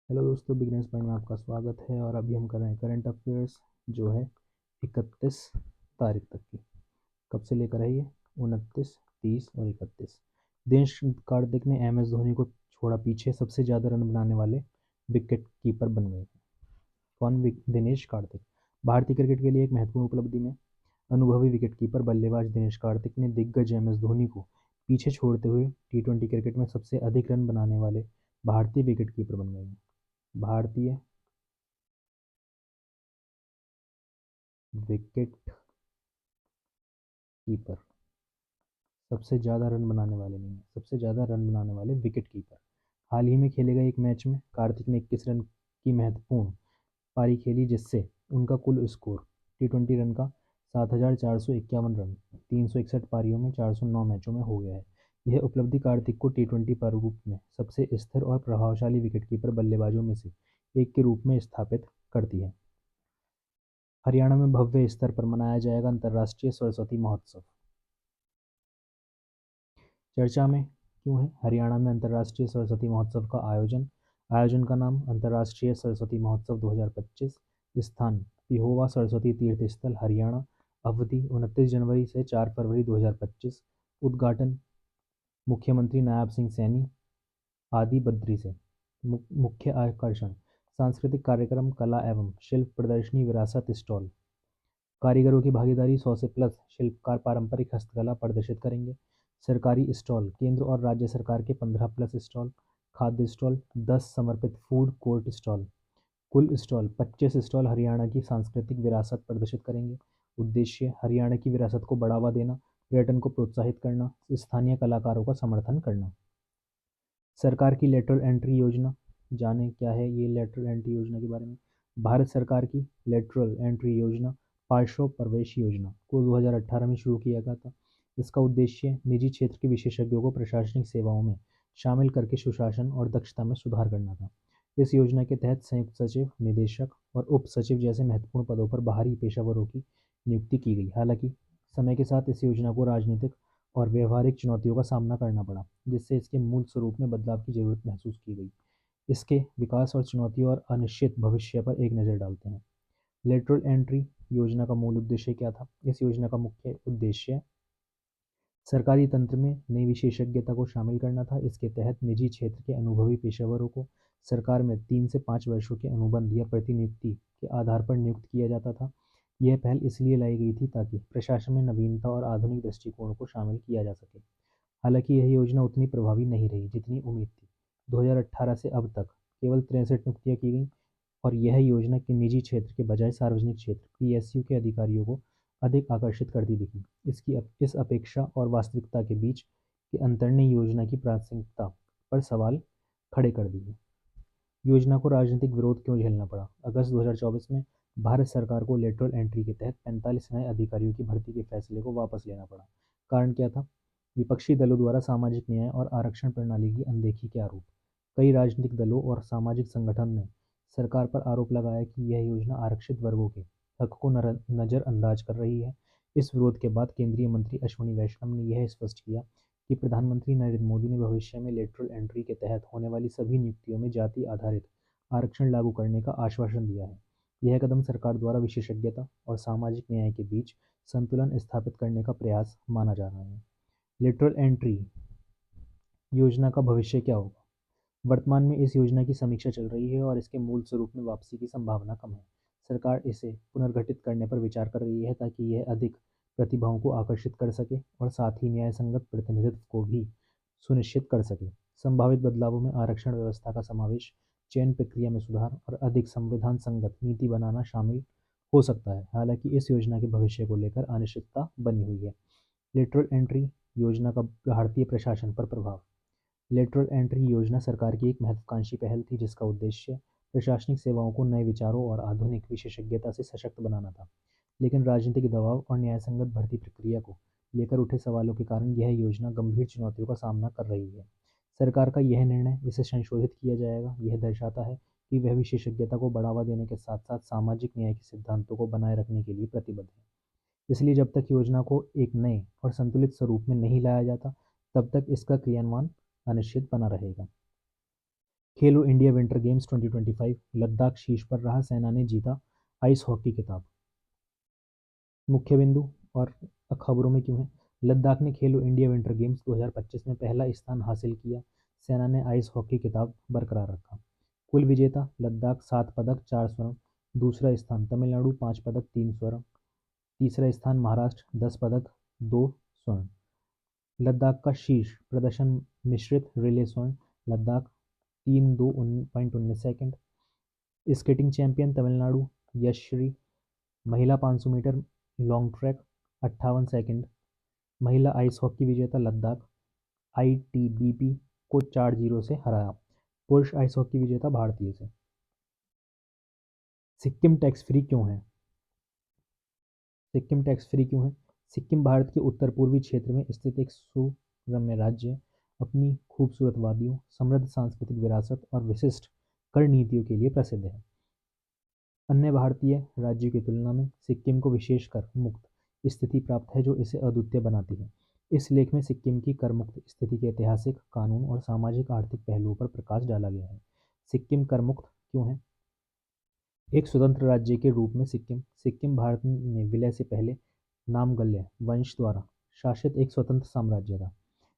Hello दोस्तों, beginners point में आपका स्वागत है। और अभी हम कर रहे हैं करंट अफेयर्स जो है 31 तारीख तक की। कब से लेकर है ये? 29, 30 और 31। दिनेश कार्तिक ने एम एस धोनी को छोड़ा पीछे, सबसे ज़्यादा रन बनाने वाले विकेट कीपर बन गए। कौन? दिनेश कार्तिक। भारतीय क्रिकेट के लिए एक महत्वपूर्ण उपलब्धि में अनुभवी विकेटकीपर बल्लेबाज दिनेश कार्तिक ने दिग्गज एम एस धोनी को पीछे छोड़ते हुए टी20 क्रिकेट में सबसे अधिक रन बनाने वाले भारतीय विकेटकीपर बन गए हैं। भारतीय विकेट कीपर, सबसे ज़्यादा रन बनाने वाले नहीं, सबसे ज़्यादा रन बनाने वाले विकेट कीपर। हाल ही में खेले गए एक मैच में कार्तिक ने 21 रन की महत्वपूर्ण पारी खेली, जिससे उनका कुल स्कोर टी20 रन का 7,451 रन 361 पारियों में 409 मैचों में हो गया है। यह उपलब्धि कार्तिक को टी20 प्रारूप में सबसे स्थिर और प्रभावशाली विकेटकीपर बल्लेबाजों में से एक के रूप में स्थापित करती है। हरियाणा में भव्य स्तर पर मनाया जाएगा अंतर्राष्ट्रीय सरस्वती महोत्सव। चर्चा में क्यों है? हरियाणा में अंतर्राष्ट्रीय सरस्वती महोत्सव का आयोजन का नाम अंतर्राष्ट्रीय सरस्वती महोत्सव 2025। स्थान पिहोवा सरस्वती तीर्थ स्थल, हरियाणा। अवधि 29 जनवरी से 4 फरवरी 2025। उद्घाटन मुख्यमंत्री नायब सिंह सैनी। आदि बद्री से। मुख्य आकर्षण सांस्कृतिक कार्यक्रम, कला एवं शिल्प प्रदर्शनी, विरासत स्टॉल। कारीगरों की भागीदारी, 100 से प्लस शिल्पकार पारंपरिक हस्तकला प्रदर्शित करेंगे। सरकारी स्टॉल, केंद्र और राज्य सरकार के 15 प्लस स्टॉल। खाद्य स्टॉल 10 समर्पित फूड कोर्ट स्टॉल। कुल स्टॉल 25 स्टॉल हरियाणा की सांस्कृतिक विरासत प्रदर्शित करेंगे। उद्देश्य हरियाणा की विरासत को बढ़ावा देना, पर्यटन को प्रोत्साहित करना, स्थानीय कलाकारों का समर्थन करना। सरकार की लेटरल एंट्री योजना, जाने क्या है ये लेटरल एंट्री योजना के बारे में। भारत सरकार की लेटरल एंट्री योजना पार्श्व प्रवेश योजना को 2018 में शुरू किया गया था। इसका उद्देश्य निजी क्षेत्र के विशेषज्ञों को प्रशासनिक सेवाओं में शामिल करके सुशासन और दक्षता में सुधार करना था। इस योजना के तहत संयुक्त सचिव, निदेशक और उप सचिव जैसे महत्वपूर्ण पदों पर बाहरी पेशेवरों की नियुक्ति की गई। हालांकि समय के साथ इस योजना को राजनीतिक और व्यवहारिक चुनौतियों का सामना करना पड़ा, जिससे इसके मूल स्वरूप में बदलाव की जरूरत महसूस की गई। इसके विकास और चुनौतियों और अनिश्चित भविष्य पर एक नज़र डालते हैं। लेटरल एंट्री योजना का मूल उद्देश्य क्या था? इस योजना का मुख्य उद्देश्य सरकारी तंत्र में नई विशेषज्ञता को शामिल करना था। इसके तहत निजी क्षेत्र के अनुभवी पेशेवरों को सरकार में 3 से 5 वर्षों के अनुबंध या प्रतिनियुक्ति के आधार पर नियुक्त किया जाता था। यह पहल इसलिए लाई गई थी ताकि प्रशासन में नवीनता और आधुनिक दृष्टिकोण को शामिल किया जा सके। हालांकि यह योजना उतनी प्रभावी नहीं रही जितनी उम्मीद थी। 2018 से अब तक केवल 63 नियुक्तियां की गई और यह योजना के निजी क्षेत्र के बजाय सार्वजनिक क्षेत्र पीएसयू के अधिकारियों को अधिक आकर्षित करती दिखी। इस अपेक्षा और वास्तविकता के बीच के अंतर ने योजना की प्रासंगिकता पर सवाल खड़े कर दिए। योजना को राजनीतिक विरोध क्यों झेलना पड़ा? अगस्त 2024 में भारत सरकार को लेटरल एंट्री के तहत 45 नए अधिकारियों की भर्ती के फैसले को वापस लेना पड़ा। कारण क्या था? विपक्षी दलों द्वारा सामाजिक न्याय और आरक्षण प्रणाली की अनदेखी के आरोप। कई राजनीतिक दलों और सामाजिक संगठन ने सरकार पर आरोप लगाया कि यह योजना आरक्षित वर्गों के हक को नज़रअंदाज कर रही है। इस विरोध के बाद केंद्रीय मंत्री अश्विनी वैष्णव ने यह स्पष्ट किया कि प्रधानमंत्री नरेंद्र मोदी ने भविष्य में लेटरल एंट्री के तहत होने वाली सभी नियुक्तियों में जाति आधारित आरक्षण लागू करने का आश्वासन दिया है। यह कदम सरकार द्वारा विशेषज्ञता और सामाजिक न्याय के बीच संतुलन स्थापित करने का प्रयास माना जा रहा है। लेटरल एंट्री योजना का भविष्य क्या होगा? वर्तमान में इस योजना की समीक्षा चल रही है और इसके मूल स्वरूप में वापसी की संभावना कम है। सरकार इसे पुनर्गठित करने पर विचार कर रही है ताकि यह अधिक प्रतिभाओं को आकर्षित कर सके और साथ ही न्यायसंगत प्रतिनिधित्व को भी सुनिश्चित कर सके। संभावित बदलावों में आरक्षण व्यवस्था का समावेश, चयन प्रक्रिया में सुधार और अधिक संविधान संगत नीति बनाना शामिल हो सकता है। हालांकि इस योजना के भविष्य को लेकर अनिश्चितता बनी हुई है। लेटरल एंट्री योजना का भारतीय प्रशासन पर प्रभाव। लेटरल एंट्री योजना सरकार की एक महत्वाकांक्षी पहल थी जिसका उद्देश्य प्रशासनिक सेवाओं को नए विचारों और आधुनिक विशेषज्ञता से सशक्त बनाना था। लेकिन राजनीतिक दबाव और न्यायसंगत भर्ती प्रक्रिया को लेकर उठे सवालों के कारण यह योजना गंभीर चुनौतियों का सामना कर रही है। सरकार का यह निर्णय, इसे संशोधित किया जाएगा, यह दर्शाता है कि वह विशेषज्ञता को बढ़ावा देने के साथ साथ सामाजिक न्याय के सिद्धांतों को बनाए रखने के लिए प्रतिबद्ध है। इसलिए जब तक योजना को एक नए और संतुलित स्वरूप में नहीं लाया जाता, तब तक इसका क्रियान्वयन अनिश्चित बना रहेगा। खेलो इंडिया विंटर गेम्स 2025, लद्दाख शीर्ष पर रहा, सेना ने जीता आइस हॉकी खिताब। मुख्य बिंदु और खबरों में क्यों है। लद्दाख ने खेलो इंडिया विंटर गेम्स 2025 में पहला स्थान हासिल किया, सेना ने आइस हॉकी खिताब बरकरार रखा। कुल विजेता लद्दाख 7 पदक 4 स्वर्ण, दूसरा स्थान तमिलनाडु 5 पदक 3 स्वर्ण, तीसरा स्थान महाराष्ट्र 10 पदक 2 स्वर्ण। लद्दाख का शीर्ष प्रदर्शन मिश्रित रिले स्वर्ण, Ladakh 3:02.19 second. Skating champion Tamil Nadu Yashashri, महिला 500 मीटर लॉन्ग ट्रैक 58 सेकंड। महिला आइस हॉकी विजेता लद्दाख आईटीबीपी को 4-0 से हराया। पुरुष आइस हॉकी विजेता भारतीय से। सिक्किम टैक्स फ्री क्यों है। सिक्किम टैक्स फ्री क्यों है। सिक्किम भारत के उत्तर पूर्वी क्षेत्र में स्थित एक सुरम्य राज्य अपनी खूबसूरत वादियों, समृद्ध सांस्कृतिक विरासत और विशिष्ट कर नीतियों के लिए प्रसिद्ध है। अन्य भारतीय राज्यों की तुलना में सिक्किम को विशेष कर मुक्त स्थिति प्राप्त है जो इसे अद्वितीय बनाती है। इस लेख में सिक्किम की कर मुक्त स्थिति के ऐतिहासिक, कानून और सामाजिक आर्थिक पहलुओं पर प्रकाश डाला गया है। सिक्किम कर मुक्त क्यों है। एक स्वतंत्र राज्य के रूप में सिक्किम सिक्किम भारत में विलय से पहले नामगल्य वंश द्वारा शासित एक स्वतंत्र साम्राज्य था।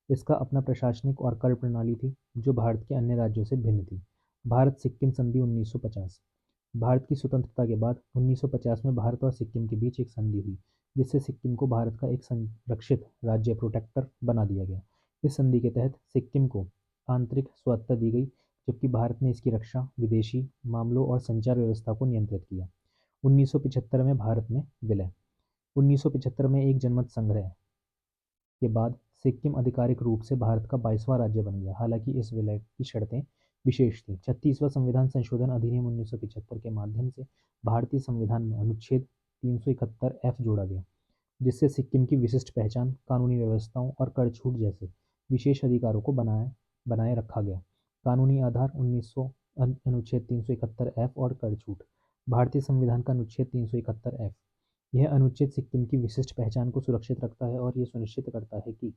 इसका अपना प्रशासनिक और कर प्रणाली थी जो भारत के अन्य राज्यों से भिन्न थी। भारत सिक्किम संधि 1950। भारत की स्वतंत्रता के बाद 1950 में भारत और सिक्किम के बीच एक संधि हुई, जिससे सिक्किम को भारत का एक संरक्षित राज्य प्रोटेक्टर बना दिया गया। इस संधि के तहत सिक्किम को आंतरिक स्वायत्तता दी गई, जबकि भारत ने इसकी रक्षा, विदेशी मामलों और संचार व्यवस्था को नियंत्रित किया। 1975 में भारत में विलय। 1975 में एक जनमत संग्रह के बाद सिक्किम आधिकारिक रूप से भारत का 22वां राज्य बन गया। हालांकि इस विलय की शर्तें विशेष थीं। 36वां संविधान संशोधन अधिनियम 1975 के माध्यम से भारतीय संविधान में अनुच्छेद 371F जोड़ा गया, जिससे सिक्किम की विशिष्ट पहचान, कानूनी व्यवस्थाओं और कर छूट जैसे विशेष अधिकारों को बनाए रखा गया। कानूनी आधार अनुच्छेद 371F और कर छूट। भारतीय संविधान का अनुच्छेद 371F। यह अनुच्छेद सिक्किम की विशिष्ट पहचान को सुरक्षित रखता है और ये सुनिश्चित करता है कि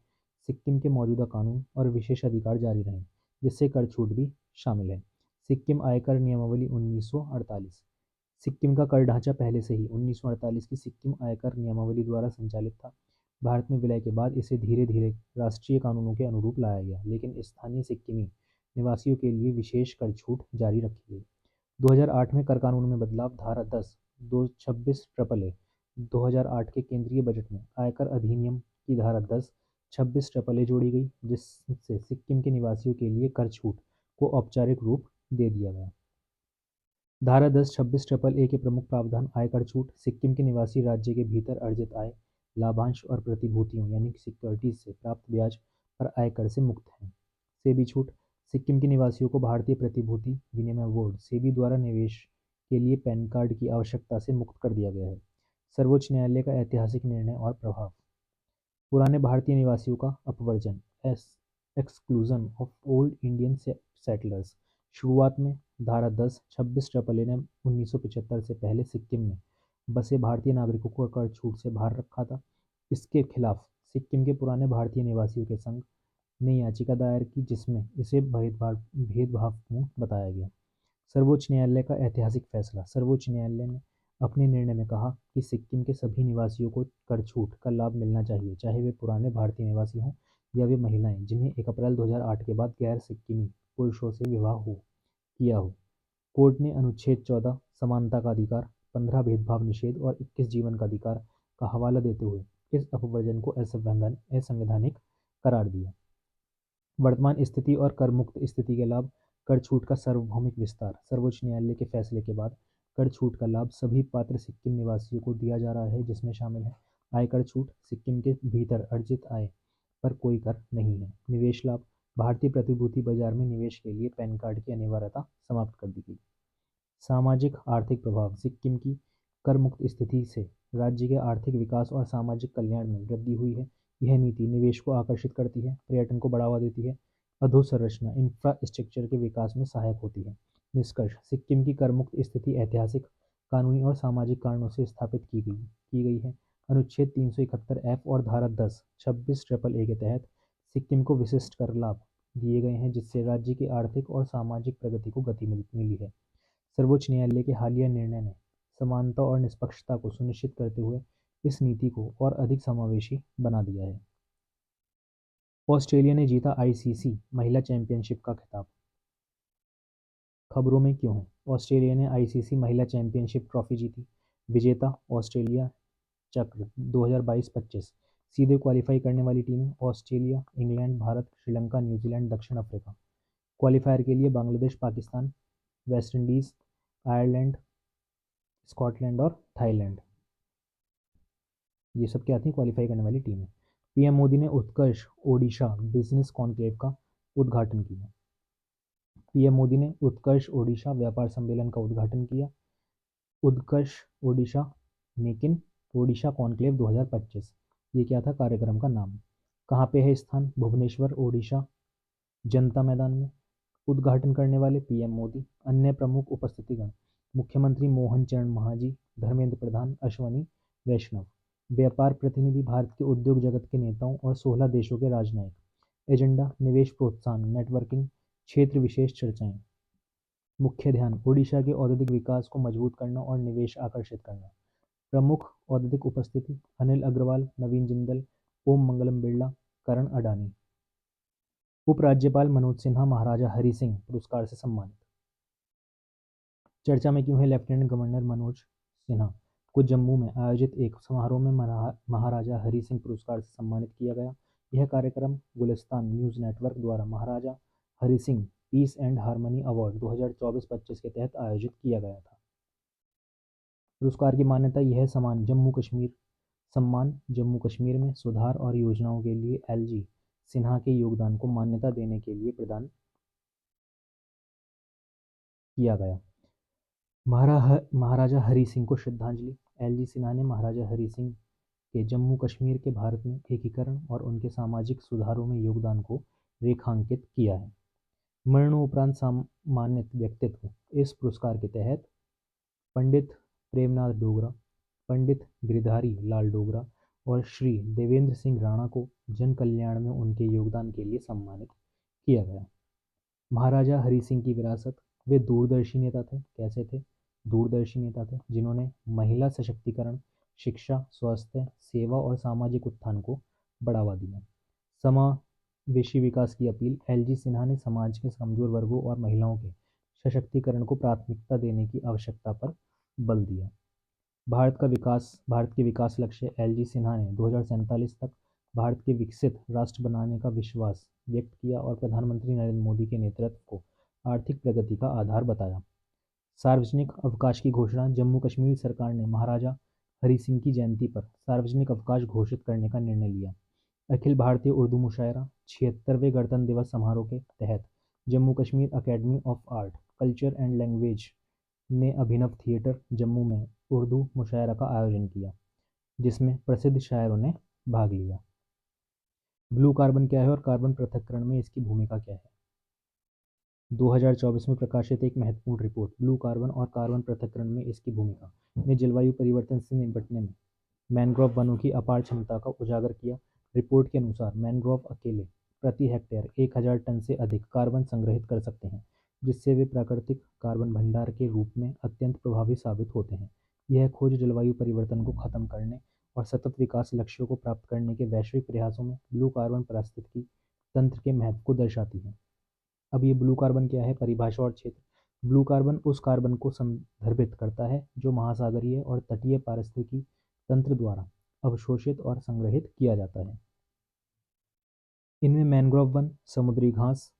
सिक्किम के मौजूदा कानून और विशेष अधिकार जारी रहें, जिससे कर छूट भी शामिल है। सिक्किम आयकर नियमावली 1948। सिक्किम का कर ढांचा पहले से ही 1948 की सिक्किम आयकर नियमावली द्वारा संचालित था। भारत में विलय के बाद इसे धीरे धीरे राष्ट्रीय कानूनों के अनुरूप लाया गया, लेकिन स्थानीय सिक्किमी निवासियों के लिए विशेष कर छूट जारी रखी गई। 2008 में कर कानून में बदलाव। धारा 10 26 ट्रिपल ए 2008 के केंद्रीय बजट में आयकर अधिनियम की धारा 10 26 ट्रिपल ए जोड़ी गई, जिससे सिक्किम के निवासियों के लिए कर छूट को औपचारिक रूप दे दिया गया। धारा 10 26 ट्रिपल ए के प्रमुख प्रावधान आयकर छूट। सिक्किम के निवासी राज्य के भीतर अर्जित आय, लाभांश और प्रतिभूतियों यानी कि सिक्योरिटीज से प्राप्त ब्याज पर आयकर से मुक्त हैं। सेबी छूट। सिक्किम के निवासियों को भारतीय प्रतिभूति विनिमय बोर्ड सेबी द्वारा निवेश के लिए पैन कार्ड की आवश्यकता से मुक्त कर दिया गया है। सर्वोच्च न्यायालय का ऐतिहासिक निर्णय और प्रभाव। पुराने भारतीय निवासियों का अपवर्जन, exclusion of old Indian settlers. शुरुआत में धारा 10 26 ट्रिपल ए ने 1975 से पहले सिक्किम में बसे भारतीय नागरिकों को कर छूट से बाहर रखा था। इसके खिलाफ सिक्किम के पुराने भारतीय निवासियों के संघ ने याचिका दायर की, जिसमें इसे भेदभावपूर्ण बताया गया। सर्वोच्च न्यायालय का ऐतिहासिक फैसला। सर्वोच्च न्यायालय ने अपने निर्णय में कहा कि सिक्किम के सभी निवासियों को कर छूट का लाभ मिलना चाहिए, चाहे वे पुराने भारतीय निवासी हों या वे महिलाएं जिन्हें 1 अप्रैल 2008 के बाद गैर सिक्किमी पुरुषों से विवाह किया हो। कोर्ट ने अनुच्छेद 14 समानता का अधिकार, 15 भेदभाव निषेध और 21 जीवन का अधिकार का हवाला देते हुए इस अपवर्जन को असंवैधानिक करार दिया। वर्तमान स्थिति और कर मुक्त स्थिति के लाभ। कर छूट का सार्वभौमिक विस्तार। सर्वोच्च न्यायालय के फैसले के बाद कर छूट का लाभ सभी पात्र सिक्किम निवासियों को दिया जा रहा है, जिसमें शामिल है आयकर छूट। सिक्किम के भीतर अर्जित आय पर कोई कर नहीं है। निवेश लाभ। भारतीय प्रतिभूति बाजार में निवेश के लिए पैन कार्ड की अनिवार्यता समाप्त कर दी गई। सामाजिक आर्थिक प्रभाव। सिक्किम की कर मुक्त स्थिति से राज्य के आर्थिक विकास और सामाजिक कल्याण में वृद्धि हुई है। यह नीति निवेश को आकर्षित करती है, पर्यटन को बढ़ावा देती है, अधोसंरचना इंफ्रास्ट्रक्चर के विकास में सहायक होती है। निष्कर्ष। सिक्किम की कर मुक्त स्थिति ऐतिहासिक, कानूनी और सामाजिक कारणों से स्थापित की गई है। अनुच्छेद 371F और धारा 10 26 ट्रिपल ए के तहत सिक्किम को विशिष्ट कर लाभ दिए गए हैं जिससे राज्य की आर्थिक और सामाजिक प्रगति को गति मिली है। सर्वोच्च न्यायालय के हालिया निर्णय ने समानता और निष्पक्षता को सुनिश्चित करते हुए इस नीति को और अधिक समावेशी बना दिया है। ऑस्ट्रेलिया ने जीता आईसीसी महिला चैंपियनशिप का खिताब। खबरों में क्यों है? ऑस्ट्रेलिया ने आईसीसी महिला चैंपियनशिप ट्रॉफी जीती। विजेता ऑस्ट्रेलिया। चक्र 2022-25। सीधे क्वालिफाई करने वाली टीमें Australia, England, Bharat, Sri Lanka, New Zealand, दक्षिण अफ्रीका। क्वालिफायर के लिए Bangladesh, Pakistan, West Indies, Ireland, Scotland और थाईलैंड। ये सब क्या थी? क्वालिफाई करने वाली टीमें। पीएम मोदी ने उत्कर्ष ओडिशा बिजनेस कॉन्क्लेव का उद्घाटन किया। पीएम मोदी ने उत्कर्ष ओडिशा व्यापार सम्मेलन का उद्घाटन किया। Utkarsh Odisha make in Odisha conclave 2025। ये क्या था? कार्यक्रम का नाम। कहाँ पे है स्थान? भुवनेश्वर, ओडिशा, जनता मैदान में। उद्घाटन करने वाले पीएम मोदी। अन्य प्रमुख उपस्थितिगण मुख्यमंत्री मोहन चरण मांझी, धर्मेंद्र प्रधान, अश्वनी वैष्णव। व्यापार प्रतिनिधि भारत के उद्योग जगत के नेताओं और 16 देशों के राजनयिक। एजेंडा निवेश प्रोत्साहन, नेटवर्किंग, क्षेत्र विशेष चर्चाएं। मुख्य ध्यान ओडिशा के औद्योगिक विकास को मजबूत करना और निवेश आकर्षित करना। प्रमुख औद्योगिक उपस्थिति अनिल अग्रवाल, नवीन जिंदल, ओम मंगलम बिरला, करण अडानी। उपराज्यपाल मनोज सिन्हा महाराजा हरि सिंह पुरस्कार से सम्मानित। चर्चा में क्यों है? लेफ्टिनेंट गवर्नर मनोज सिन्हा को जम्मू में आयोजित एक समारोह में महाराजा हरि सिंह पुरस्कार से सम्मानित किया गया। यह कार्यक्रम गुलिस्तान न्यूज़ नेटवर्क द्वारा Maharaja Hari Singh Peace and Harmony Award 2024-25 के तहत आयोजित किया गया था। पुरस्कार की मान्यता यह सम्मान जम्मू कश्मीर में सुधार और योजनाओं के लिए एलजी सिन्हा के योगदान को मान्यता देने के लिए प्रदान किया गया। महाराजा हरि सिंह को श्रद्धांजलि। एलजी सिन्हा ने महाराजा हरि सिंह के जम्मू कश्मीर के भारत में एकीकरण और उनके सामाजिक सुधारों में योगदान को रेखांकित किया है। मरणोपरांत सम्मानित व्यक्तित्व इस पुरस्कार के तहत पंडित प्रेमनाथ डोगरा, पंडित गिरिधारी लाल डोगरा और श्री देवेंद्र सिंह राणा को जन कल्याण में उनके योगदान के लिए सम्मानित किया गया। महाराजा हरि सिंह की विरासत। वे दूरदर्शी नेता थे। कैसे थे? दूरदर्शी नेता थे जिन्होंने महिला सशक्तिकरण, शिक्षा, स्वास्थ्य सेवा और सामाजिक उत्थान को बढ़ावा दिया। समावेशी विकास की अपील। एलजी सिन्हा ने समाज के कमजोर वर्गों और महिलाओं के सशक्तिकरण को प्राथमिकता देने की आवश्यकता पर बल दिया। भारत के विकास लक्ष्य। एलजी सिन्हा ने 2047 तक भारत के विकसित राष्ट्र बनाने का विश्वास व्यक्त किया और प्रधानमंत्री नरेंद्र मोदी के नेतृत्व को आर्थिक प्रगति का आधार बताया। सार्वजनिक अवकाश की घोषणा। जम्मू कश्मीर सरकार ने महाराजा हरि सिंह की जयंती पर सार्वजनिक अवकाश घोषित करने का निर्णय लिया। अखिल भारतीय उर्दू मुशायरा। 76वें गणतंत्र दिवस समारोह के तहत Jammu Kashmir academy of art, culture and language ने अभिनव थिएटर जम्मू में उर्दू मुशायरा का आयोजन किया जिसमें प्रसिद्ध शायरों ने भाग लिया। ब्लू कार्बन क्या है और कार्बन पृथक्करण में इसकी भूमिका क्या है? 2024 में प्रकाशित एक महत्वपूर्ण रिपोर्ट ब्लू कार्बन और कार्बन पृथक्करण में इसकी भूमिका ने जलवायु परिवर्तन से निपटने में मैनग्रोव वनों की अपार क्षमता का उजागर किया। रिपोर्ट के अनुसार मैनग्रोव अकेले प्रति हेक्टेयर 1000 टन से अधिक कार्बन संग्रहित कर सकते हैं जिससे वे प्राकृतिक कार्बन भंडार के रूप में अत्यंत प्रभावी साबित होते हैं। यह खोज जलवायु परिवर्तन को खत्म करने और सतत विकास लक्ष्यों को प्राप्त करने के वैश्विक प्रयासों में ब्लू कार्बन पारिस्थितिकी तंत्र के महत्व को दर्शाती है। अब ये ब्लू कार्बन क्या है? परिभाषा और क्षेत्र। ब्लू कार्बन उस कार्बन को संदर्भित करता है जो महासागरीय और तटीय पारिस्थितिकी तंत्र द्वारा अवशोषित और संग्रहित किया जाता है। इनमें मैनग्रोव वन, समुद्री घास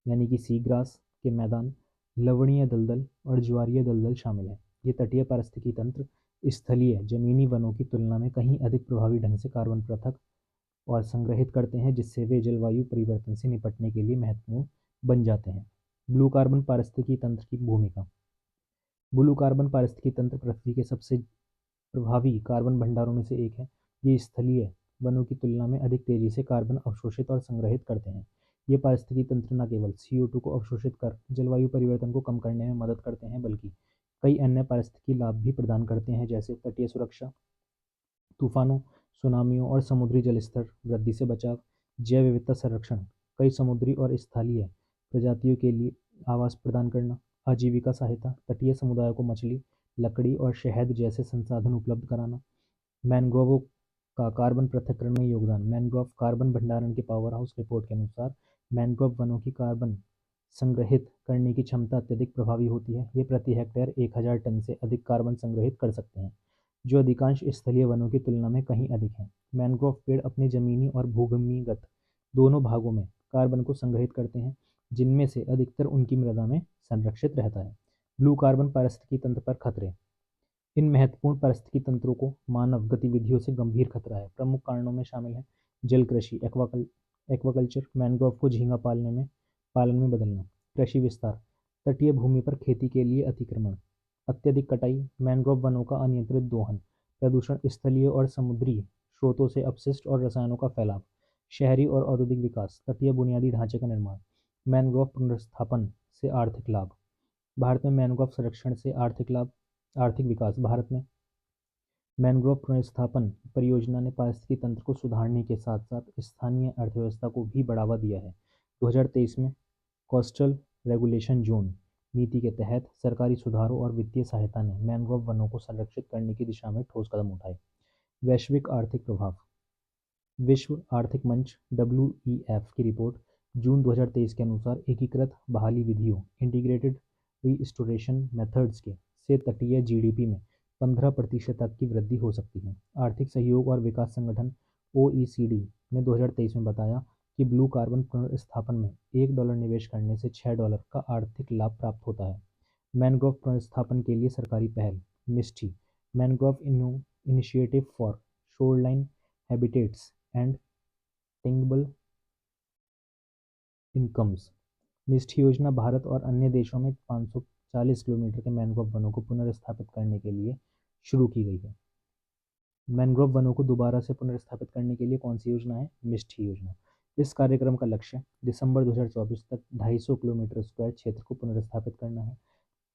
यानी कि सी ग्रास के मैदान, लवणीय दलदल और ज्वारीय दलदल शामिल है। ये तटीय पारिस्थितिकी तंत्र स्थलीय जमीनी वनों की तुलना में कहीं अधिक प्रभावी ढंग से कार्बन पृथक और संग्रहित करते हैं जिससे वे जलवायु परिवर्तन से निपटने के लिए महत्वपूर्ण बन जाते हैं। ब्लू कार्बन पारिस्थितिकी तंत्र की भूमिका। ब्लू कार्बन पारिस्थितिकी तंत्र पृथ्वी के सबसे प्रभावी कार्बन भंडारों में से एक है। ये स्थलीय वनों की तुलना में अधिक तेजी से कार्बन अवशोषित और संग्रहित करते हैं। ये पारिस्थितिकी तंत्र न केवल CO2 को अवशोषित कर जलवायु परिवर्तन को कम करने में मदद करते हैं बल्कि कई अन्य पारिस्थितिकी लाभ भी प्रदान करते हैं जैसे तटीय सुरक्षा, तूफानों, सुनामियों और समुद्री जलस्तर वृद्धि से बचाव, जैव विविधता संरक्षण, कई समुद्री और स्थलीय प्रजातियों के लिए आवास प्रदान करना, आजीविका सहायता, तटीय समुदायों को मछली, लकड़ी और शहद जैसे संसाधन उपलब्ध कराना, मैंग्रोवों का कार्बन पृथक्करण में योगदान। मैंग्रोव कार्बन भंडारण के पावर हाउस रिपोर्ट के अनुसार मैंग्रोव वनों की कार्बन संग्रहित करने की क्षमता अत्यधिक प्रभावी होती है। ये प्रति हेक्टेयर 1000 टन से अधिक कार्बन संग्रहित कर सकते हैं, जो अधिकांश स्थलीय वनों की तुलना में कहीं अधिक है। मैंग्रोव पेड़ अपने जमीनी और भूभूमिगत दोनों भागों में कार्बन को संग्रहित करते हैं, जिनमें से अधिकतर उनकी मृदा में संरक्षित रहता है। ब्लू कार्बन पारिस्थितिकी तंत्र पर खतरे। इन महत्वपूर्ण पारिस्थितिकी तंत्रों को मानव गतिविधियों से गंभीर खतरा है। प्रमुख कारणों में शामिल है जल कृषि, एक्वाकल्चर, मैंग्रोव को झींगा पालन में बदलना, कृषि विस्तार, तटीय भूमि पर खेती के लिए अतिक्रमण, अत्यधिक कटाई, मैंग्रोव वनों का अनियंत्रित दोहन, प्रदूषण, स्थलीय और समुद्री स्रोतों से अपशिष्ट और रसायनों का फैलाव, शहरी और औद्योगिक विकास, तटीय बुनियादी ढांचे का निर्माण, मैंग्रोव पुनर्स्थापन से आर्थिक लाभ। भारत में मैंग्रोव संरक्षण से आर्थिक विकास। भारत में मैंग्रोव पुनर्स्थापन परियोजना ने पारिस्थितिकी तंत्र को सुधारने के साथ साथ स्थानीय अर्थव्यवस्था को भी बढ़ावा दिया है। 2023 में कोस्टल रेगुलेशन जोन नीति के तहत सरकारी सुधारों और वित्तीय सहायता ने मैंग्रोव वनों को संरक्षित करने की दिशा में ठोस कदम उठाए। वैश्विक आर्थिक प्रभाव। विश्व आर्थिक मंच WEF की रिपोर्ट जून 2023 के अनुसार एकीकृत बहाली विधियों इंटीग्रेटेड रिस्टोरेशन मेथड्स के से तटीय GDP में 15% तक की वृद्धि हो सकती है। आर्थिक सहयोग और विकास संगठन OECD ने 2023 में बताया कि ब्लू कार्बन पुनर्स्थापन में $1 निवेश करने से $6 का आर्थिक लाभ प्राप्त होता है। मैनग्रोव पुनर्स्थापन के लिए सरकारी पहल। MISHTI mangrove initiative for shoreline habitats and tangible incomes. MISHTI योजना भारत और अन्य देशों में 540 किलोमीटर के मैनग्रोव वनों को पुनर्स्थापित करने के लिए शुरू की गई है। मैनग्रोव वनों को दोबारा से पुनर्स्थापित करने के लिए कौन सी योजना है? मिस्टी योजना। इस कार्यक्रम का लक्ष्य दिसंबर 2024 तक 250 किलोमीटर स्क्वायर क्षेत्र को पुनर्स्थापित करना है।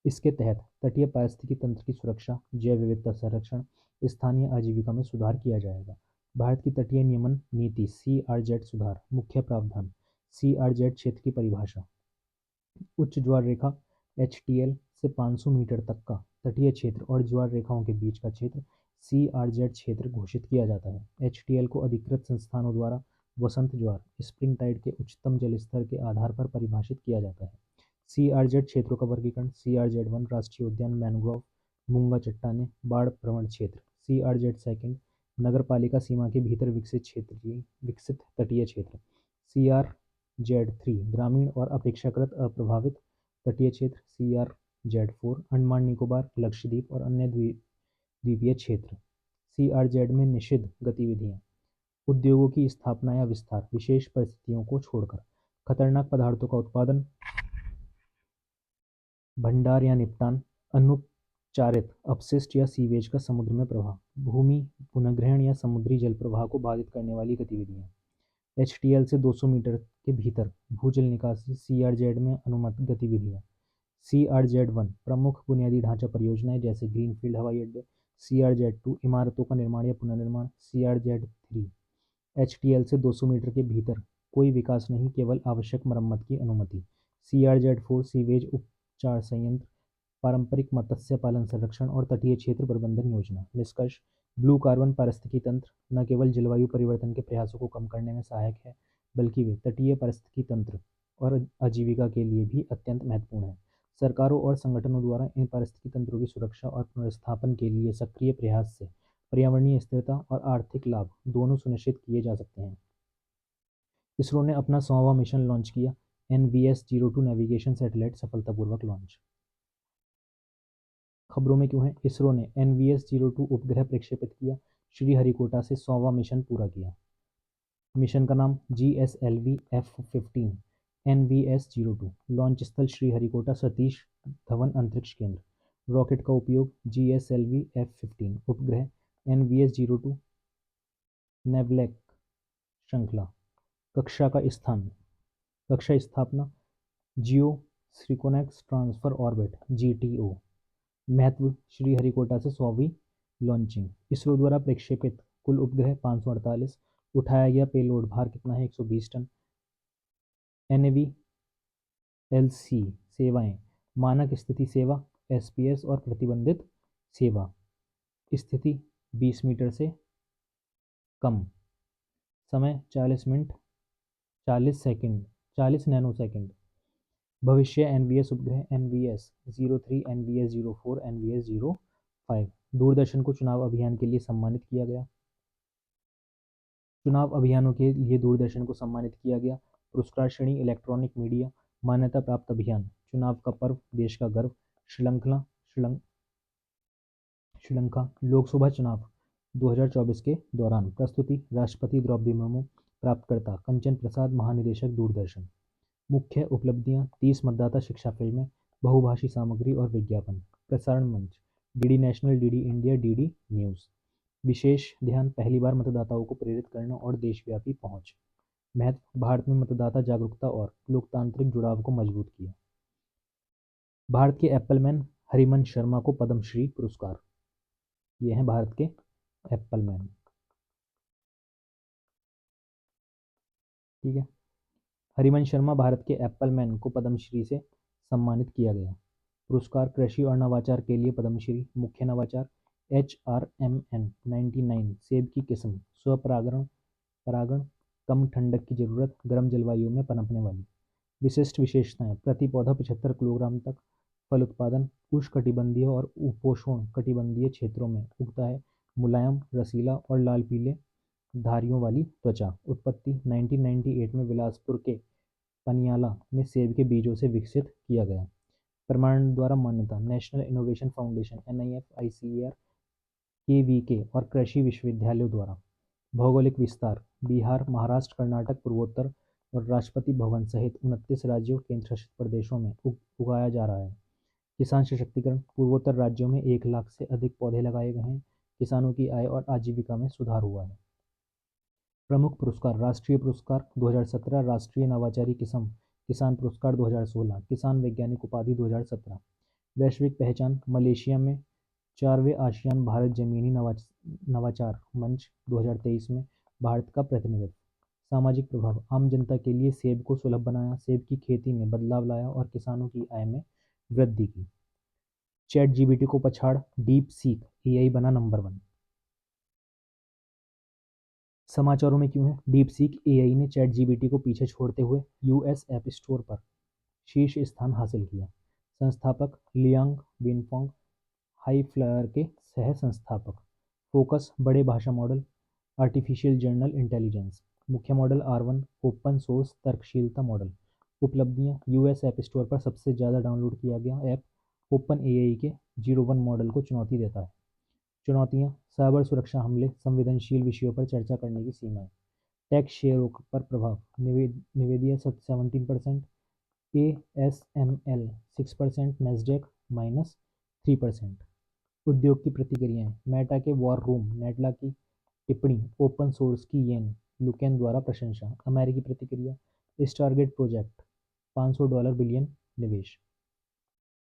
इसके तहत तटीय पारिस्थितिकी तंत्र की सुरक्षा, जैव विविधता संरक्षण, स्थानीय आजीविका में सुधार किया जाएगा। भारत की तटीय नियमन नीति CRZ सुधार। मुख्य प्रावधान। CRZ क्षेत्र की परिभाषा। उच्च ज्वार रेखा HTL से 500 मीटर तक का तटीय क्षेत्र और ज्वार रेखाओं के बीच का क्षेत्र CRZ क्षेत्र घोषित किया जाता है। HTL को अधिकृत संस्थानों द्वारा वसंत ज्वार स्प्रिंग टाइड के उच्चतम जल स्तर के आधार पर परिभाषित किया जाता है। CRZ क्षेत्रों का वर्गीकरण। CRZ1 राष्ट्रीय उद्यान मैनग्रोव, मूंगा चट्टानें, बाढ़ प्रवण क्षेत्र। CRZ2 नगर पालिका सीमा के भीतर विकसित तटीय क्षेत्र। CRZ3 ग्रामीण और अपेक्षाकृत अप्रभावित तटीय क्षेत्र। CRZ4 अंडमान निकोबार, लक्षद्वीप और अन्य द्वीपीय क्षेत्र। CRZ में निषिद्ध गतिविधियां। उद्योगों की स्थापना या विस्तार विशेष परिस्थितियों को छोड़कर। खतरनाक पदार्थों का उत्पादन, भंडार या निपटान, अनुपचारित अपशिष्ट या सीवेज का समुद्र में प्रवाह, भूमि पुनर्ग्रहण या समुद्री जल प्रवाह को बाधित करने वाली गतिविधियां। HTL से 200 मीटर के भीतर भूजल निकासी। CRZ में अनुमत गतिविधियां। CRZ1 प्रमुख बुनियादी ढांचा परियोजनाएं जैसे ग्रीनफील्ड हवाई अड्डे। CRZ2 इमारतों का निर्माण या पुनर्निर्माण। CRZ3 HTL से 200 मीटर के भीतर कोई विकास नहीं, केवल आवश्यक मरम्मत की अनुमति। CRZ4 सीवेज उपचार संयंत्र, पारंपरिक मत्स्य पालन संरक्षण और तटीय क्षेत्र प्रबंधन योजना। निष्कर्ष। ब्लू कार्बन पारिस्थितिकी तंत्र न केवल जलवायु परिवर्तन के प्रयासों को कम करने में सहायक है, बल्कि वे तटीय पारिस्थितिकी तंत्र और आजीविका के लिए भी अत्यंत महत्वपूर्ण है। सरकारों और संगठनों द्वारा इन पारिस्थितिकी तंत्रों की सुरक्षा और पुनर्स्थापन के लिए सक्रिय प्रयास से पर्यावरणीय स्थिरता और आर्थिक लाभ दोनों सुनिश्चित किए जा सकते हैं। इसरो ने अपना 100वां मिशन लॉन्च किया। NVS-02 नेविगेशन सैटेलाइट सफलतापूर्वक लॉन्च। खबरों में क्यों है? इसरो ने NVS-02 उपग्रह प्रक्षेपित किया। श्रीहरिकोटा से 100वां मिशन पूरा किया। मिशन का नाम GSLV F-15 NVS-02। लॉन्च स्थल श्रीहरिकोटा सतीश धवन अंतरिक्ष केंद्र। रॉकेट का उपयोग GSLV F-15 उपग्रह NVS-02 नेवलैक श्रृंखला। कक्षा का स्थान, कक्षा स्थापना जियो सिंक्रोनस ट्रांसफर ऑर्बिट GTO। महत्व श्रीहरिकोटा से 100वीं लॉन्चिंग। इसरो द्वारा प्रक्षेपित कुल उपग्रह 548। उठाया गया पेलोड भार कितना है? 120 टन। NAVLC सेवाएं, मानक स्थिति सेवा SPS और प्रतिबंधित सेवा, स्थिति 20 मीटर से कम, समय 40 मिनट 40 सेकंड 40 नैनोसेकंड। भविष्य NVS उपग्रह NVS-03, NVS-04, NVS-05। दूरदर्शन को चुनाव अभियान के लिए सम्मानित किया गया। चुनाव अभियानों के लिए दूरदर्शन को सम्मानित किया गया। पुरस्कार श्रेणी इलेक्ट्रॉनिक मीडिया, मान्यता प्राप्त अभियान, चुनाव का पर्व, देश का गर्व, श्रीलंका लोकसभा चुनाव 2024 के दौरान प्रस्तुति राष्ट्रपति द्रौपदी मुर्मू, प्राप्तकर्ता कंचन प्रसाद, महानिदेशक दूरदर्शन। मुख्य उपलब्धियां 30 मतदाता शिक्षा फिल्में, बहुभाषी सामग्री और विज्ञापन। प्रसारण मंच DD national, DD India, DD news. विशेष ध्यान पहली बार मतदाताओं को प्रेरित करना और देशव्यापी पहुंच। महत्व भारत में मतदाता जागरूकता और लोकतांत्रिक जुड़ाव को मजबूत किया। भारत के एप्पलमैन हरिवंश शर्मा को पद्मश्री पुरस्कार। ये हैं भारत के एप्पलमैन। ठीक है, हरिवंश शर्मा भारत के एप्पलमैन को पद्मश्री से सम्मानित किया गया। पुरस्कार कृषि और नवाचार के लिए पद्मश्री। मुख्य नवाचार HRMN 99 सेब की किस्म, स्वपरागण, कम ठंडक की जरूरत, गर्म जलवायु में पनपने वाली। विशिष्ट विशेषताएं प्रति पौधा 75 किलोग्राम तक फल उत्पादन, उष्णकटिबंधीय और उपोष्ण कटिबंधीय क्षेत्रों में उगता है। मुलायम, रसीला और लाल पीले धारियों वाली त्वचा। उत्पत्ति 1998 में बिलासपुर के पनियाला में सेब के बीजों से विकसित किया गया। प्रमाण द्वारा मान्यता national innovation foundation NIF, ICAR, KVK और कृषि विश्वविद्यालयों द्वारा। भौगोलिक विस्तार बिहार, महाराष्ट्र, कर्नाटक, पूर्वोत्तर और राष्ट्रपति भवन सहित 29 राज्यों केंद्रशासित प्रदेशों में उगाया जा रहा है। किसान सशक्तिकरण पूर्वोत्तर राज्यों में 1 लाख से अधिक पौधे लगाए गए हैं। किसानों की आय और आजीविका में सुधार हुआ है। प्रमुख पुरस्कार राष्ट्रीय पुरस्कार 2017, राष्ट्रीय नवाचारी किसान पुरस्कार 2016, किसान वैज्ञानिक उपाधि 2017। वैश्विक पहचान मलेशिया में 4वें आसियान भारत जमीनी नवाचार मंच 2023 में भारत का प्रतिनिधित्व। सामाजिक प्रभाव आम जनता के लिए सेब को सुलभ बनाया, सेब की खेती में बदलाव लाया और किसानों की आय में वृद्धि की। ChatGPT को पछाड़ DeepSeek AI बना नंबर 1। समाचारों में क्यों है? DeepSeek AI ने ChatGPT को पीछे छोड़ते हुए US ऐप स्टोर पर शीर्ष स्थान हासिल किया। संस्थापक लियांग विनफोंग, हाईफ्लायर के सह संस्थापक। फोकस बड़े भाषा मॉडल, आर्टिफिशियल जनरल इंटेलिजेंस। मुख्य मॉडल R1, ओपन सोर्स तर्कशीलता मॉडल। उपलब्धियां US ऐप स्टोर पर सबसे ज़्यादा डाउनलोड किया गया ऐप OpenAI के 01 मॉडल को चुनौती देता है। चुनौतियां साइबर सुरक्षा हमले, संवेदनशील विषयों पर चर्चा करने की सीमाएं। टेक शेयरों पर प्रभाव निवेदिया 17%, ASML 6%, नेस्डेक -3%। उद्योग की प्रतिक्रियाएं मेटा के वॉर रूम, नेटला की टिप्पणी, ओपन सोर्स की येन लुकेन द्वारा प्रशंसा। अमेरिकी प्रतिक्रिया स्टारगेट प्रोजेक्ट $500 बिलियन निवेश।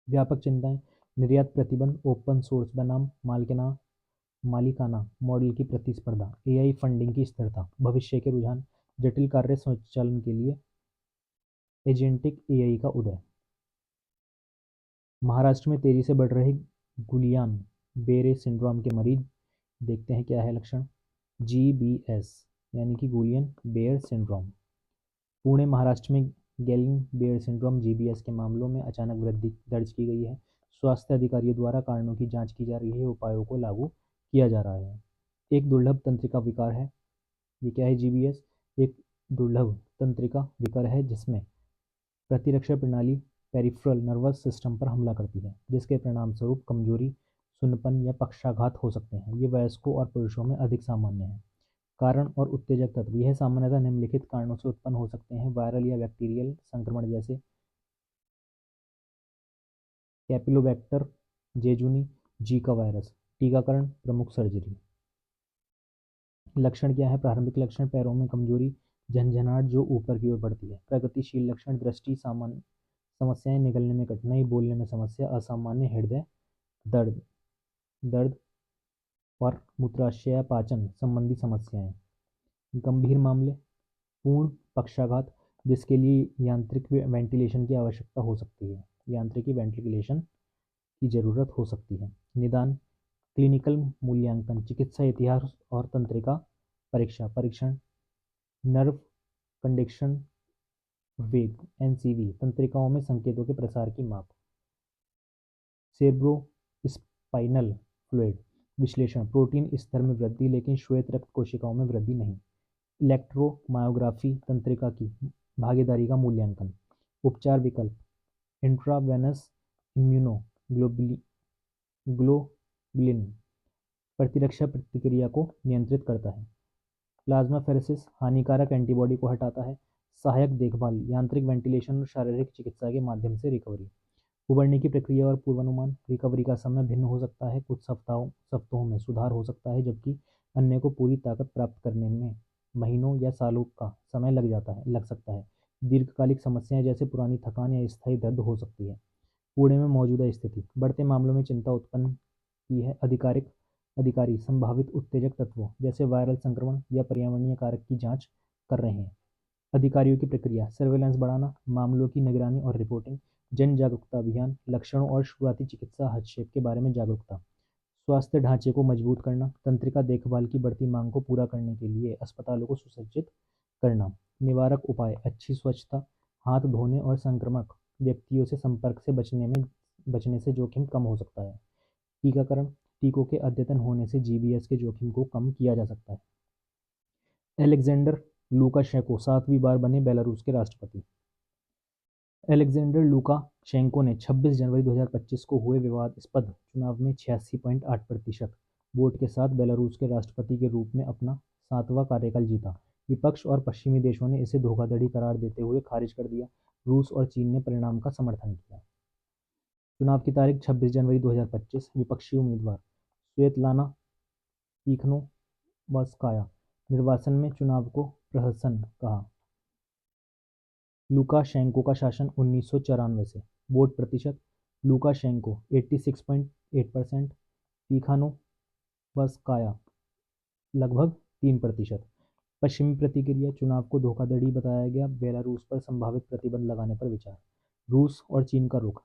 व्यापक चिंताएं निर्यात प्रतिबंध, ओपन सोर्स बनाम मालिकाना मॉडल की प्रतिस्पर्धा, AI फंडिंग की स्थिरता। भविष्य के रुझान जटिल कार्य स्वचालन के लिए एजेंटिक AI का उदय। महाराष्ट्र में तेजी से बढ़ रहे गुलियान बेरे सिंड्रोम के मरीज। देखते हैं क्या है लक्षण। GBS यानी कि गुलियन बेयर सिंड्रोम। पुणे महाराष्ट्र में गैलिन बेयर सिंड्रोम GBS के मामलों में अचानक वृद्धि दर्ज की गई है। स्वास्थ्य अधिकारियों द्वारा कारणों की जांच की जा रही है, उपायों को लागू किया जा रहा है। एक दुर्लभ तंत्रिका विकार है। ये क्या है? GBS एक दुर्लभ तंत्रिका विकार है जिसमें प्रतिरक्षा प्रणाली पेरिफेरल नर्वस सिस्टम पर हमला करती है, जिसके परिणाम स्वरूप कमजोरी, सुन्नपन या पक्षाघात हो सकते हैं। ये वयस्कों और पुरुषों में अधिक सामान्य है। कारण और उत्तेजक तत्व यह सामान्यतः निम्नलिखित कारणों से उत्पन्न हो सकते हैं: वायरल या बैक्टीरियल संक्रमण जैसे कैपिलोबैक्टर जेजुनी, जीका वायरस। टीकाकरण, प्रमुख सर्जरी। लक्षण क्या है? प्रारंभिक लक्षण पैरों में कमजोरी, झंझनाहट जो ऊपर की ओर बढ़ती है। प्रगतिशील लक्षण दृष्टि, सामान्य समस्याएं, निगलने में कठिनाई, बोलने में समस्या, असामान्य हृदय दर्द और मूत्राशय पाचन संबंधी समस्याएं। गंभीर मामले पूर्ण पक्षाघात, जिसके लिए यांत्रिक वेंटिलेशन की आवश्यकता हो सकती है। यांत्रिकी वेंटिलेशन की ज़रूरत हो सकती है। निदान, क्लिनिकल मूल्यांकन, चिकित्सा इतिहास और तंत्रिका परीक्षण, नर्व कंडक्शन वेग एनसीवी, तंत्रिकाओं में संकेतों के प्रसार की माप, सेरेब्रोस्पाइनल फ्लूइड विश्लेषण, प्रोटीन स्तर में वृद्धि लेकिन श्वेत रक्त कोशिकाओं में वृद्धि नहीं, इलेक्ट्रोमायोग्राफी, तंत्रिका की भागीदारी का मूल्यांकन। उपचार विकल्प, इंट्रावेनस ग्लोबुलिन प्रतिरक्षा प्रतिक्रिया को नियंत्रित करता है। प्लाज्माफेरेसिस हानिकारक एंटीबॉडी को हटाता है। सहायक देखभाल, यांत्रिक वेंटिलेशन और शारीरिक चिकित्सा के माध्यम से रिकवरी। उबरने की प्रक्रिया और पूर्वानुमान, रिकवरी का समय भिन्न हो सकता है। कुछ सप्ताहों में सुधार हो सकता है, जबकि अन्य को पूरी ताकत प्राप्त करने में महीनों या सालों का समय लग सकता है। दीर्घकालिक समस्याएं जैसे पुरानी थकान या स्थायी दर्द हो सकती है। पुणे में मौजूदा स्थिति, बढ़ते मामलों में चिंता उत्पन्न की है। अधिकारी संभावित उत्तेजक तत्वों जैसे वायरल संक्रमण या पर्यावरणीय कारक की जांच कर रहे हैं। अधिकारियों की प्रक्रिया, सर्वेलेंस बढ़ाना, मामलों की निगरानी और रिपोर्टिंग, जन जागरूकता अभियान, लक्षणों और शुरुआती चिकित्सा हस्तक्षेप के बारे में जागरूकता, स्वास्थ्य ढांचे को मजबूत करना, तंत्रिका देखभाल की बढ़ती मांग को पूरा करने के लिए अस्पतालों को सुसज्जित करना। निवारक उपाय, अच्छी स्वच्छता, हाथ धोने और संक्रामक व्यक्तियों से संपर्क से बचने से जोखिम कम हो सकता है। टीकाकरण, टीकों के अद्यतन होने से जीबीएस के जोखिम को कम किया जा सकता है। एलेक्जेंडर लुकाशेंको 7वीं बार बने बेलारूस के राष्ट्रपति। एलेक्जेंडर लुकाशेंको ने 26 जनवरी 2025 को हुए विवादास्पद चुनाव में 86.8% वोट के साथ बेलारूस के राष्ट्रपति के रूप में अपना 7वां कार्यकाल जीता। विपक्ष और पश्चिमी देशों ने इसे धोखाधड़ी करार देते हुए खारिज कर दिया। रूस और चीन ने परिणाम का समर्थन किया। चुनाव की तारीख 26 जनवरी 2025। विपक्षी उम्मीदवार स्वेतलाना तिखनोवस्काया। निर्वाचन में चुनाव को प्रहसन कहा। लुकाशेंको का शासन 1994 से। वोट प्रतिशत, लुकाशेंको 86.8%, तिखनोवस्काया लगभग 3%। पश्चिमी प्रतिक्रिया, चुनाव को धोखाधड़ी बताया गया। बेलारूस पर संभावित प्रतिबंध लगाने पर विचार। रूस और चीन का रुख,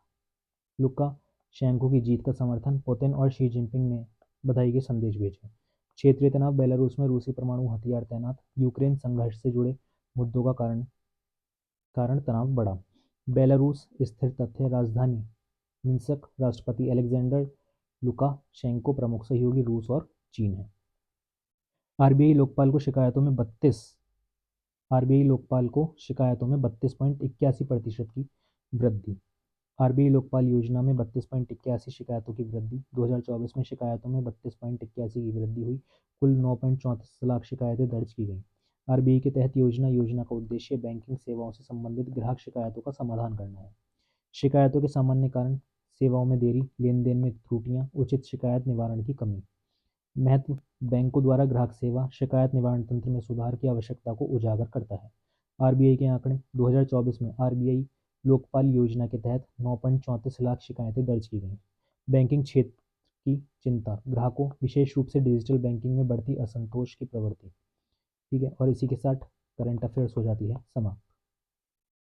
लुकाशेंको की जीत का समर्थन, पुतिन और शी जिनपिंग ने बधाई के संदेश भेजे। क्षेत्रीय तनाव, बेलारूस में रूसी परमाणु हथियार तैनात, यूक्रेन संघर्ष से जुड़े मुद्दों का कारण तनाव बढ़ा। बेलारूस स्थिर तथ्य, राजधानी मिन्स्क, राष्ट्रपति एलेक्जेंडर लुकाशेंको, प्रमुख सहयोगी रूस और चीन है। आरबीआई लोकपाल को शिकायतों में 32.81% की वृद्धि। आरबीआई लोकपाल योजना में 32.81 शिकायतों की वृद्धि। 2024 में शिकायतों में 32.81 की वृद्धि हुई। कुल 9.34 लाख शिकायतें दर्ज की गईं। आरबीआई के तहत योजना का उद्देश्य बैंकिंग सेवाओं से संबंधित ग्राहक शिकायतों का समाधान करना है। शिकायतों के सामान्य कारण, सेवाओं में देरी, लेनदेन में त्रुटियां, उचित शिकायत निवारण की कमी। महत्व, बैंकों द्वारा ग्राहक सेवा शिकायत निवारण तंत्र में सुधार की आवश्यकता को उजागर करता है। आरबीआई के आंकड़े, 2024 में आरबीआई लोकपाल योजना के तहत 9.34 लाख शिकायतें दर्ज की गईं। बैंकिंग क्षेत्र की चिंता, ग्राहकों, विशेष रूप से डिजिटल बैंकिंग में बढ़ती असंतोष की प्रवृत्ति। ठीक है, और इसी के साथ करंट अफेयर्स हो जाती है समाप्त।